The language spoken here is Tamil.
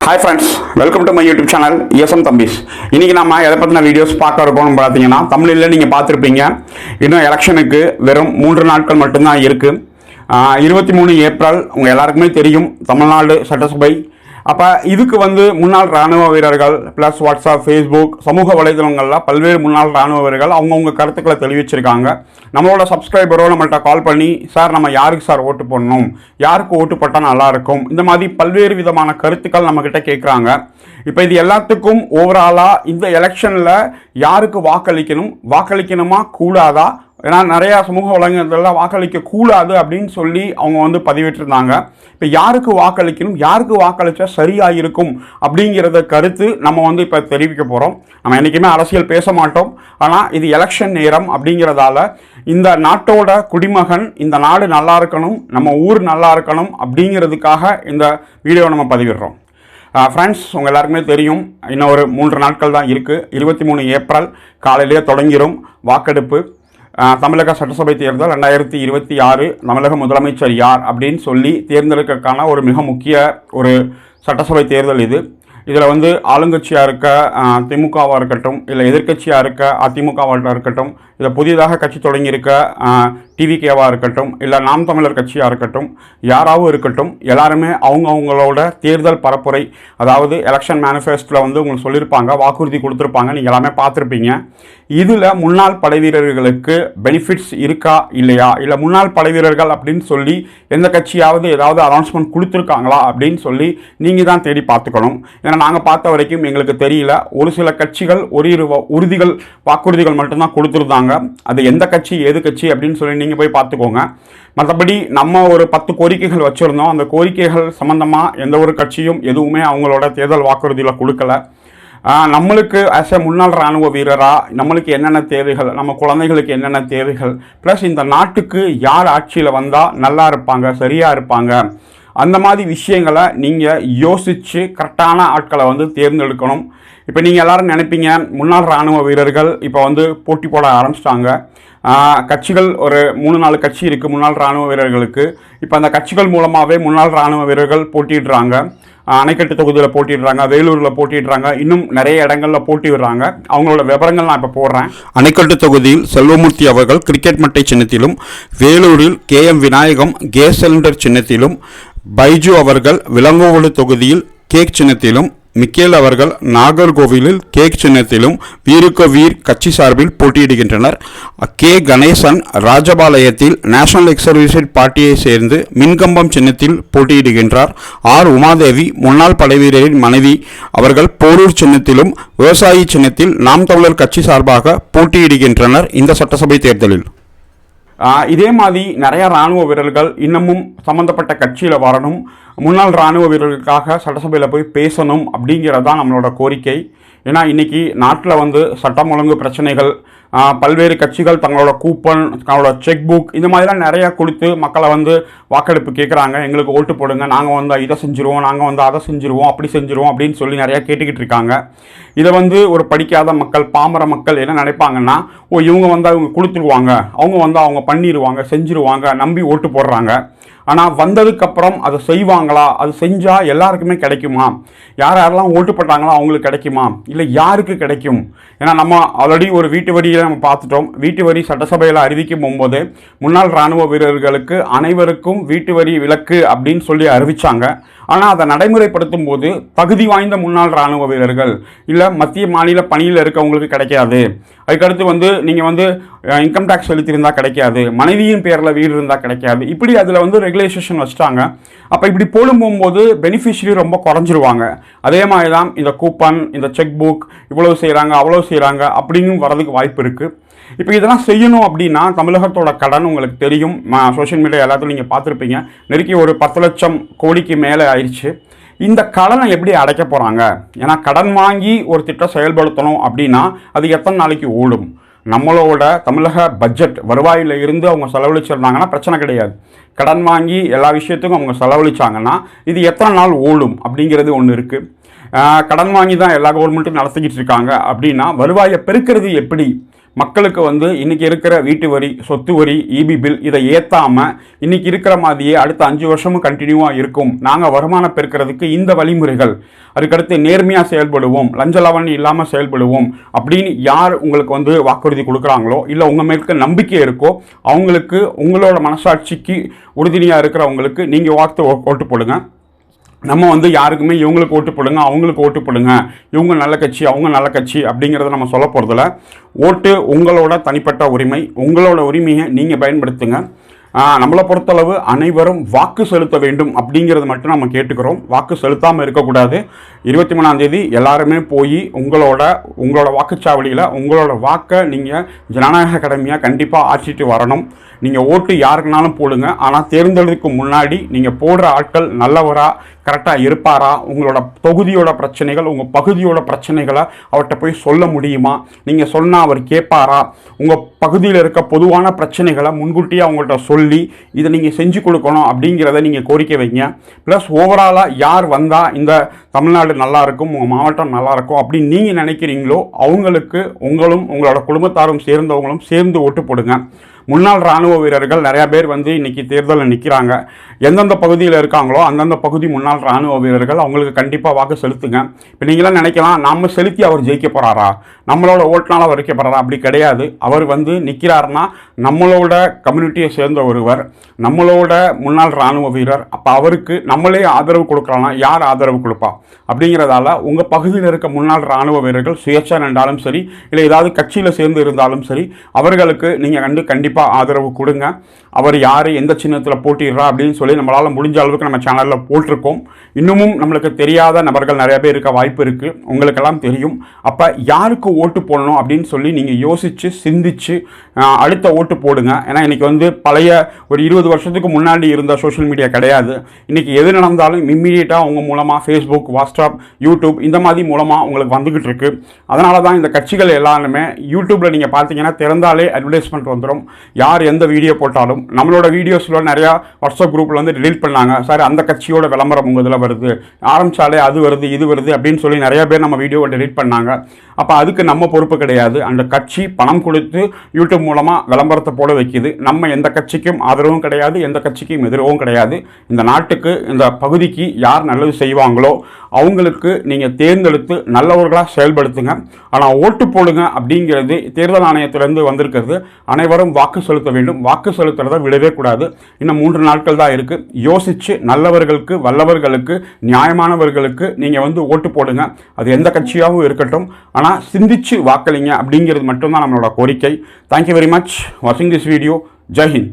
Hi friends, welcome to my YouTube channel ESM தம்பிஸ். இன்றைக்கி நம்ம எதை பற்றின வீடியோஸ் பார்க்க இருக்கோம்னு பார்த்தீங்கன்னா, தமிழில் நீங்கள் பார்த்துருப்பீங்க. இன்னும் எலெக்ஷனுக்கு வெறும் 3 நாட்கள் மட்டும்தான் இருக்குது. 23 ஏப்ரல் உங்கள் எல்லாருக்குமே தெரியும், தமிழ்நாடு சட்டசபை. அப்போ இதுக்கு முன்னாள் இராணுவ வீரர்கள் ப்ளஸ் வாட்ஸ்அப், ஃபேஸ்புக், சமூக வலைதளங்களில் பல்வேறு முன்னாள் இராணுவ வீரர்கள் அவங்கவுங்க கருத்துக்களை தெரிவிச்சிருக்காங்க. நம்மளோட சப்ஸ்கிரைபரோ நம்மள்கிட்ட கால் பண்ணி, சார் நம்ம யாருக்கு சார் ஓட்டு போடணும், யாருக்கு ஓட்டு போட்டால் நல்லாயிருக்கும், இந்த மாதிரி பல்வேறு விதமான கருத்துக்கள் நம்மக்கிட்ட கேட்குறாங்க. இப்போ இது எல்லாத்துக்கும் ஓவராலாக இந்த எலெக்ஷனில் யாருக்கு வாக்களிக்கணுமா கூடாதா? ஏன்னா நிறையா சமூக வலைதளங்களில் வாக்களிக்க கூடாது அப்படின்னு சொல்லி அவங்க பதிவிட்டிருந்தாங்க. இப்போ யாருக்கு வாக்களிக்கணும், யாருக்கு வாக்களித்தா சரியாக இருக்கும் அப்படிங்கிறத கருத்து நம்ம இப்போ தெரிவிக்க போகிறோம். நம்ம என்றைக்குமே அரசியல் பேச மாட்டோம், ஆனால் இது எலெக்ஷன் நேரம் அப்படிங்கிறதால இந்த நாட்டோட குடிமகன், இந்த நாடு நல்லா இருக்கணும், நம்ம ஊர் நல்லா இருக்கணும் அப்படிங்கிறதுக்காக இந்த வீடியோவை நம்ம பதிவிடுறோம். ஃப்ரெண்ட்ஸ், உங்கள் எல்லாருக்குமே தெரியும், இன்னும் ஒரு 3 நாட்கள் தான் இருக்குது. 23 ஏப்ரல் காலையிலேயே தொடங்கிடும் வாக்கெடுப்பு. தமிழக சட்டசபை தேர்தல் 2026 தமிழக முதலமைச்சர் யார் அப்படின்னு சொல்லி தேர்ந்தெடுக்கிறதுக்கான ஒரு மிக முக்கிய ஒரு சட்டசபை தேர்தல் இது. இதில் ஆளுங்கட்சியாக இருக்க திமுகவாக இருக்கட்டும், இல்லை எதிர்கட்சியாக இருக்க அதிமுகவாக இருக்கட்டும், இதை புதிதாக கட்சி தொடங்கியிருக்க டிவிகேவாக இருக்கட்டும், இல்லை நாம் தமிழர் கட்சியாக இருக்கட்டும், யாராகவும் இருக்கட்டும், எல்லாருமே அவங்களோட தேர்தல் பரப்புரை, அதாவது எலெக்ஷன் மேனிஃபெஸ்டோவில் உங்களுக்கு சொல்லியிருப்பாங்க, வாக்குறுதி கொடுத்துருப்பாங்க, நீங்கள் எல்லாமே பார்த்துருப்பீங்க. இதில் முன்னாள் படைவீரர்களுக்கு பெனிஃபிட்ஸ் இருக்கா இல்லையா, இல்லை முன்னாள் படைவீரர்கள் அப்படின்னு சொல்லி எந்த கட்சியாவது ஏதாவது அனௌன்ஸ்மெண்ட் கொடுத்துருக்காங்களா அப்படின்னு சொல்லி நீங்கள் தான் தேடி பார்த்துக்கணும். ஏன்னா நாங்கள் பார்த்த வரைக்கும் எங்களுக்கு தெரியல. ஒரு சில கட்சிகள் ஒரு வாக்குறுதிகள் மட்டும்தான் கொடுத்துருந்தாங்க. அது எந்த கட்சி ஏது கட்சி அப்படின்னு சொல்லி நீங்கள் போய் பார்த்துக்கோங்க. மற்றபடி நம்ம ஒரு 10 கோரிக்கைகள் வச்சுருந்தோம். அந்த கோரிக்கைகள் சம்மந்தமாக எந்த ஒரு கட்சியும் எதுவுமே அவங்களோட தேர்தல் வாக்குறுதியில் கொடுக்கல. நம்மளுக்கு ஆஸ் எ முன்னாள் இராணுவ வீரராக நம்மளுக்கு என்னென்ன தேவைகள், நம்ம குழந்தைகளுக்கு என்னென்ன தேவைகள், ப்ளஸ் இந்த நாட்டுக்கு யார் ஆட்சியில் வந்தால் நல்லா இருப்பாங்க, சரியாக இருப்பாங்க, அந்த மாதிரி விஷயங்களை நீங்கள் யோசித்து கரெக்டான ஆட்களை தேர்ந்தெடுக்கணும். இப்போ நீங்கள் எல்லோரும் நினைப்பீங்க, முன்னாள் இராணுவ வீரர்கள் இப்போ போட்டி போட ஆரம்பிச்சிட்டாங்க. கட்சிகள் ஒரு 3-4 கட்சி இருக்குது முன்னாள் இராணுவ வீரர்களுக்கு. இப்போ அந்த கட்சிகள் மூலமாகவே முன்னாள் இராணுவ வீரர்கள் போட்டிடுறாங்க. அணைக்கட்டு தொகுதியில் போட்டிடுறாங்க, வேலூரில் போட்டிடுறாங்க, இன்னும் நிறைய இடங்களில் போட்டிடுறாங்க. அவங்களோட விவரங்கள் நான் இப்போ போடுறேன். அணைக்கட்டு தொகுதியில் செல்வமூர்த்தி அவர்கள் கிரிக்கெட் மட்டை சின்னத்திலும், வேலூரில் KM விநாயகம் கேஸ் சிலிண்டர் சின்னத்திலும், பைஜு அவர்கள் விலங்கோடு தொகுதியில் கேக் சின்னத்திலும், மிக்கேல் அவர்கள் நாகர்கோவிலில் கேக் சின்னத்திலும் வீருக்கு வீர் கட்சி சார்பில் போட்டியிடுகின்றனர். K கணேசன் ராஜபாளையத்தில் நேஷனல் எக்ஸர்வீஸ் பார்ட்டியை சேர்ந்து மின்கம்பம் சின்னத்தில் போட்டியிடுகின்றார். உமாதேவி முன்னாள் படைவீரரின் மனைவி அவர்கள் போரூர் சின்னத்திலும் விவசாயி சின்னத்தில் நாம் தமிழர் கட்சி சார்பாக போட்டியிடுகின்றனர் இந்த சட்டசபை தேர்தலில். இதே மாதிரி நிறையா இராணுவ வீரர்கள் இன்னமும் சம்மந்தப்பட்ட கட்சியில் வரணும், முன்னாள் இராணுவ வீரர்களுக்காக சட்டசபையில் போய் பேசணும் அப்படிங்கிறது தான் நம்மளோட கோரிக்கை. ஏன்னா இன்றைக்கி நாட்டில் சட்டம் ஒழுங்கு பிரச்சனைகள், பல்வேறு கட்சிகள் தங்களோட கூப்பன், தங்களோட செக் புக், இந்த மாதிரிலாம் நிறையா கொடுத்து மக்களை வாக்கெடுப்பு கேட்குறாங்க. எங்களுக்கு ஓட்டு போடுங்க, நாங்கள் இதை செஞ்சுருவோம், நாங்கள் அதை செஞ்சுருவோம், அப்படி செஞ்சுருவோம் அப்படின்னு சொல்லி நிறையா கேட்டுக்கிட்டு இருக்காங்க. இதை ஒரு படிக்காத மக்கள், பாமர மக்கள் என்ன நினைப்பாங்கன்னா, இவங்க அவங்க கொடுத்துருவாங்க, அவங்க பண்ணிடுவாங்க, செஞ்சுருவாங்க, நம்பி ஓட்டு போடுறாங்க. ஆனால் வந்ததுக்கப்புறம் அதை செய்வாங்களா, அது செஞ்சால் எல்லாருக்குமே கிடைக்குமா, யாரெல்லாம் ஓட்டு போட்டாங்களோ அவங்களுக்கு கிடைக்குமா, இல்லை யாருக்கு கிடைக்கும்? ஏன்னா நம்ம ஆல்ரெடி ஒரு வீட்டு வரியில் நம்ம பார்த்துட்டோம். வீட்டு வரி சட்டசபையில் அறிவிக்கும் போகும்போது முன்னாள் இராணுவ வீரர்களுக்கு அனைவருக்கும் வீட்டு வரி விலக்கு அப்படின்னு சொல்லி அறிவித்தாங்க. ஆனால் அதை நடைமுறைப்படுத்தும் போது தகுதி வாய்ந்த முன்னாள் இராணுவ வீரர்கள், இல்லை மத்திய மாநில பணியில் இருக்கவங்களுக்கு கிடைக்காது. அதுக்கடுத்து நீங்கள் இன்கம் டேக்ஸ் செலுத்தியிருந்தால் கிடைக்காது, மனைவியின் பேரில் வீடு இருந்தால் கிடைக்காது, இப்படி அதில் ரெகுலேஷன் வச்சுட்டாங்க. அப்போ இப்படி போடும்போது பெனிஃபிஷரி ரொம்ப குறைஞ்சிருவாங்க. அதே மாதிரி தான் இந்த கூப்பன், இந்த செக் புக், இவ்வளோ செய்கிறாங்க அவ்வளோ செய்கிறாங்க அப்படின்னு வரதுக்கு வாய்ப்பு இருக்குது. இப்போ இதெல்லாம் செய்யணும் அப்படின்னா தமிழகத்தோட கடன் உங்களுக்கு தெரியும், சோஷியல் மீடியா எல்லாத்தையும் நீங்கள் பார்த்துருப்பீங்க, நெருக்கி ஒரு 10 லட்சம் கோடிக்கு மேலே ஆயிடுச்சு. இந்த கடனை எப்படி அடைக்க போகிறாங்க? ஏன்னா கடன் வாங்கி ஒரு திட்டம் செயல்படுத்தணும் அப்படின்னா அது எத்தனை நாளைக்கு ஓடும்? நம்மளோட தமிழக பட்ஜெட் வருவாயில் இருந்து அவங்க செலவழிச்சிருந்தாங்கன்னா பிரச்சனை கிடையாது. கடன் வாங்கி எல்லா விஷயத்துக்கும் அவங்க செலவழிச்சாங்கன்னா இது எத்தனை நாள் ஓடும் அப்படிங்கிறது ஒன்று இருக்குது. கடன் வாங்கி தான் எல்லா கவர்மெண்ட்டும் நடத்திக்கிட்டு இருக்காங்க அப்படின்னா வருவாயை பெருக்கிறது எப்படி? மக்களுக்கு வந்து இன்றைக்கி இருக்கிற வீட்டு வரி, சொத்து வரி, இபி பில் இதை ஏற்றாமல் இன்றைக்கி இருக்கிற மாதிரியே அடுத்த 5 வருஷமும் கண்டினியூவாக இருக்கும், நாங்கள் வருமானம் பெருக்கிறதுக்கு இந்த வழிமுறைகள், அதுக்கடுத்து நேர்மையாக செயல்படுவோம், லஞ்ச லாவணி இல்லாமல் செயல்படுவோம் அப்படின்னு யார் உங்களுக்கு வந்து வாக்குறுதி கொடுக்குறாங்களோ, இல்லை உங்கள் மேற்கு நம்பிக்கை இருக்கோ, அவங்களுக்கு உங்களோட மனசாட்சிக்கு உறுதுணையாக இருக்கிறவங்களுக்கு நீங்கள் ஓட்டு போடுங்க. நம்ம வந்து யாருக்குமே இவங்களுக்கு ஓட்டு போடுங்க, அவங்களுக்கு ஓட்டு போடுங்க, இவங்க நல்ல கட்சி, அவங்க நல்ல கட்சி அப்படிங்கிறத நம்ம சொல்ல போகிறதில்ல. ஓட்டு உங்களோட தனிப்பட்ட உரிமை, உங்களோட உரிமையை நீங்கள் பயன்படுத்துங்க. நம்மளை பொறுத்தளவு அனைவரும் வாக்கு செலுத்த வேண்டும் அப்படிங்கிறது மட்டும் நம்ம கேட்டுக்கிறோம். வாக்கு செலுத்தாமல் இருக்கக்கூடாது. 23ஆம் தேதி எல்லாருமே போய் உங்களோட வாக்குச்சாவடியில் உங்களோட வாக்கை நீங்கள் ஜனநாயக கடமையாக கண்டிப்பாக ஆற்றிட்டு வரணும். நீங்கள் ஓட்டு யாருக்குனாலும் போடுங்க, ஆனால் தேர்ந்தெடுக்கு முன்னாடி நீங்கள் போடுற ஆட்கள் நல்லவரா, கரெக்டாக இருப்பாரா, உங்களோட தொகுதியோட பிரச்சனைகள், உங்கள் பகுதியோட பிரச்சனைகளை அவர்கிட்ட போய் சொல்ல முடியுமா, நீங்கள் சொன்னால் அவர் கேட்பாரா, உங்கள் பகுதியில் இருக்க பொதுவான பிரச்சனைகளை முன்கூட்டியே அவங்கள்ட்ட சொல்லி இதை நீங்கள் செஞ்சு கொடுக்கணும் அப்படிங்கிறத நீங்கள் கோரிக்கை வைங்க. ப்ளஸ் ஓவராலாக யார் வந்தால் இந்த தமிழ்நாடு நல்லாயிருக்கும், உங்கள் மாவட்டம் நல்லாயிருக்கும் அப்படின்னு நீங்கள் நினைக்கிறீங்களோ அவங்களுக்கு உங்களும் உங்களோட குடும்பத்தாரும் சேர்ந்தவங்களும் சேர்ந்து ஓட்டு போடுங்க. முன்னாள் இராணுவ வீரர்கள் நிறையா பேர் வந்து இன்றைக்கி தேர்தலில் நிற்கிறாங்க. எந்தெந்த பகுதியில் இருக்காங்களோ அந்தந்த பகுதி முன்னாள் இராணுவ வீரர்கள் அவங்களுக்கு கண்டிப்பாக வாக்கு செலுத்துங்க. இப்போ நீங்களாம் நினைக்கலாம், நம்ம செலுத்தி அவர் ஜெயிக்க போகிறாரா, நம்மளோட ஓட்டுனால அவர் வைக்க போகிறாரா? அப்படி கிடையாது. அவர் வந்து நிற்கிறாருன்னா நம்மளோட கம்யூனிட்டியை சேர்ந்த ஒருவர், நம்மளோட முன்னாள் இராணுவ வீரர். அப்போ அவருக்கு நம்மளே ஆதரவு கொடுக்குறோன்னா யார் ஆதரவு கொடுப்பா? அப்படிங்கிறதால உங்கள் பகுதியில் இருக்க முன்னாள் இராணுவ வீரர்கள் சுயேட்சை நின்றாலும் சரி, இல்லை ஏதாவது கட்சியில் சேர்ந்து இருந்தாலும் சரி, அவர்களுக்கு நீங்கள் கண்டிப்பாக ஆதரவு கொடுங்க. அவர் யார், எந்த சின்னத்தில் போட்டிடுறா அப்படின்னு சொல்லி நம்மளால் முடிஞ்ச அளவுக்கு நம்ம சேனலில் போட்டிருக்கோம். இன்னமும் நம்மளுக்கு தெரியாத நபர்கள் நிறைய பேர் இருக்க வாய்ப்பு இருக்குது, உங்களுக்கெல்லாம் தெரியும். அப்போ யாருக்கு ஓட்டு போடணும் அப்படின்னு சொல்லி நீங்கள் யோசித்து சிந்திச்சு அடுத்த ஓட்டு போடுங்க. ஏன்னா இன்றைக்கி வந்து பழைய ஒரு 20 வருஷத்துக்கு முன்னாடி இருந்த சோஷியல் மீடியா கிடையாது. இன்றைக்கி எது நடந்தாலும் இம்மீடியட்டாக அவங்க மூலமாக ஃபேஸ்புக், வாட்ஸ்அப், யூடியூப் இந்த மாதிரி மூலமாக உங்களுக்கு வந்துக்கிட்டு இருக்கு. அதனால தான் இந்த கட்சிகள் எல்லாருமே யூடியூப்பில் நீங்கள் பார்த்தீங்கன்னா திறந்தாலே அட்வர்டைஸ்மெண்ட் வந்துடும். யார் எந்த வீடியோ போட்டாலும் நம்மளோட வீடியோஸில் நிறையா வாட்ஸ்அப் குரூப்பில் வந்து டிலீட் பண்ணாங்க, சார் அந்த கட்சியோட விளம்பரம் உங்கள் இதில் வருது, ஆரம்பித்தாலே அது வருது இது வருது அப்படின்னு சொல்லி நிறைய பேர் நம்ம வீடியோவை டிலீட் பண்ணாங்க. அப்போ அதுக்கு நம்ம பொறுப்பு கிடையாது. அந்த கட்சி பணம் கொடுத்து யூடியூப் மூலமாக விளம்பரத்தை போட வைக்கிது. நம்ம எந்த கட்சிக்கும் ஆதரவும் கிடையாது, எந்த கட்சிக்கும் எதிரவும் கிடையாது. இந்த நாட்டுக்கு, இந்த பகுதிக்கு யார் நல்லது செய்வாங்களோ அவங்களுக்கு நீங்கள் தேர்ந்தெடுத்து நல்லவர்களாக செயல்படுத்துங்க. ஆனால் ஓட்டு போடுங்க அப்படிங்கிறது தேர்தல் ஆணையத்திலேருந்து வந்திருக்கிறது. அனைவரும் வாக்கு செலுத்த வேண்டும். வாக்கு செலுத்துறதை விடவே கூடாது. இன்னும் 3 நாட்கள் தான் இருக்குது. யோசித்து நல்லவர்களுக்கு, வல்லவர்களுக்கு, நியாயமானவர்களுக்கு நீங்கள் வந்து ஓட்டு போடுங்க. அது எந்த கட்சியாகவும் இருக்கட்டும், ஆனால் சிந்திச்சு வாக்களிங்க அப்படிங்கிறது மட்டும்தான் நம்மளோட கோரிக்கை. தேங்க்யூ வெரி மச் வாட்சிங் திஸ் வீடியோ. ஜெய் ஹிந்த்.